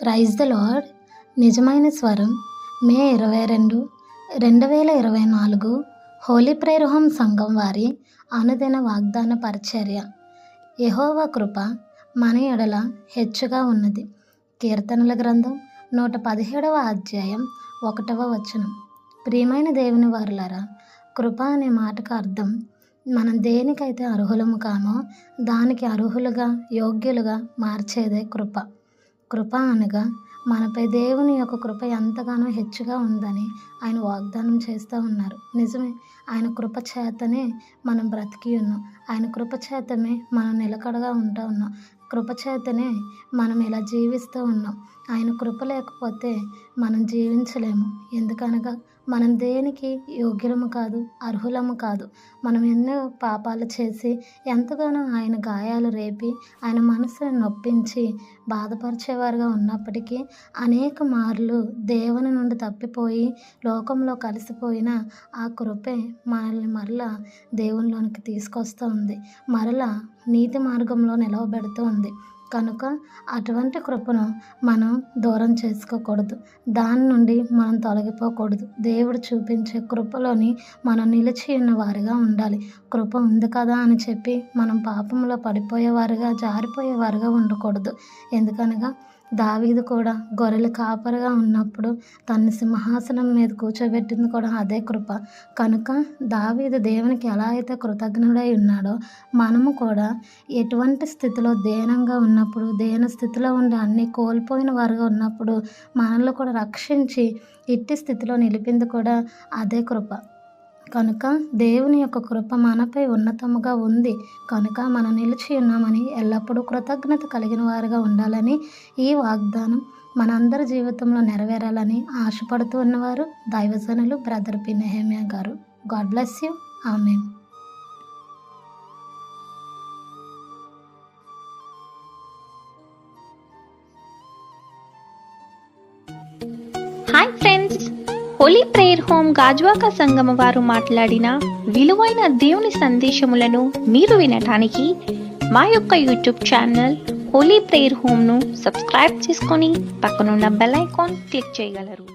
Praise the lord. నిజమైన స్వరం మే 22, 2024 Holi prayer home సంఘం వారి అనుదిన వాగ్దాన పరిచర్య. యెహోవా కృప మన ఎడల హెచ్చుగా ఉన్నది. కీర్తనల గ్రంథం 117వ అధ్యాయం 1వ వచనం. ప్రియమైన దేవుని వారలారా, కృప అనే మాటకు అర్థం మనం దేనికైతే అర్హులము కామో దానికి అర్హులుగా, యోగ్యులుగా మార్చేదే కృప. కృప అనగా మనపై దేవుని యొక్క కృప ఎంతగానో హెచ్చుగా ఉందని ఆయన వాగ్దానం చేస్తూ ఉన్నారు. నిజమే, ఆయన కృప చేతనే మనం బ్రతికి ఉన్నాం. ఆయన కృప చేతనే మనం నిలకడగా ఉంటూ ఉన్నాం. కృప చేతనే మనం ఇలా జీవిస్తూ ఉన్నాం. ఆయన కృప లేకపోతే మనం జీవించలేము. ఎందుకనగా మనం దేనికి యోగ్యులము కాదు, అర్హులము కాదు. మనం ఎన్నో పాపాలు చేసి ఎంతగానో ఆయన గాయాలు రేపి ఆయన మనసుని నొప్పించి బాధపరిచేవారుగా ఉన్నప్పటికీ అనేక మార్లు దేవుని నుండి తప్పిపోయి లోకంలో కలిసిపోయిన ఆ కృపే మనల్ని మరలా దేవునిలోనికి తీసుకొస్తూ ఉంది. మరలా నీతి మార్గంలో నిలవబెడుతూ ఉంది. కనుక అటువంటి కృపను మనం దూరం చేసుకోకూడదు. దాని నుండి మనం తొలగిపోకూడదు. దేవుడు చూపించే కృపలోని మనం నిలిచి ఉన్న వారిగా ఉండాలి. కృప ఉంది కదా అని చెప్పి మనం పాపంలో పడిపోయేవారుగా, జారిపోయేవారుగా ఉండకూడదు. ఎందుకనగా దావీదు కూడా గొర్రెల కాపరిగా ఉన్నప్పుడు తన సింహాసనం మీద కూర్చోబెట్టింది కూడా అదే కృప. కనుక దావీదు దేవునికి ఎలా అయితే కృతజ్ఞుడై ఉన్నాడో మనము కూడా ఎటువంటి స్థితిలో దీనంగా ఉన్నప్పుడు, దీన స్థితిలో ఉండి అన్నీ కోల్పోయిన వారుగా ఉన్నప్పుడు మనల్ని కూడా రక్షించి ఇట్టి స్థితిలో నిలిపింది కూడా అదే కృప. కనుక దేవుని యొక్క కృప మనపై ఉన్నతముగా ఉంది. కనుక మనం నిలిచి ఉన్నామని ఎల్లప్పుడూ కృతజ్ఞత కలిగిన వారుగా ఉండాలని ఈ వాగ్దానం మనందరి జీవితంలో నెరవేరాలని ఆశపడుతూ ఉన్నవారు దైవజనులు బ్రదర్ పి. నెహెమ్యా గారు. God bless you. Amen. Hi friends, holy prayer home Gajuwaka Sangama వారు మాట్లాడిన విలువైన దేవుని సందేశములను మీరు వినటానికి మా యొక్క యూట్యూబ్ ఛానల్ హోలీ ప్రేయర్ హోమ్ను సబ్స్క్రైబ్ చేసుకొని పక్కనున్న బెల్ ఐకాన్ క్లిక్ చేయగలరు.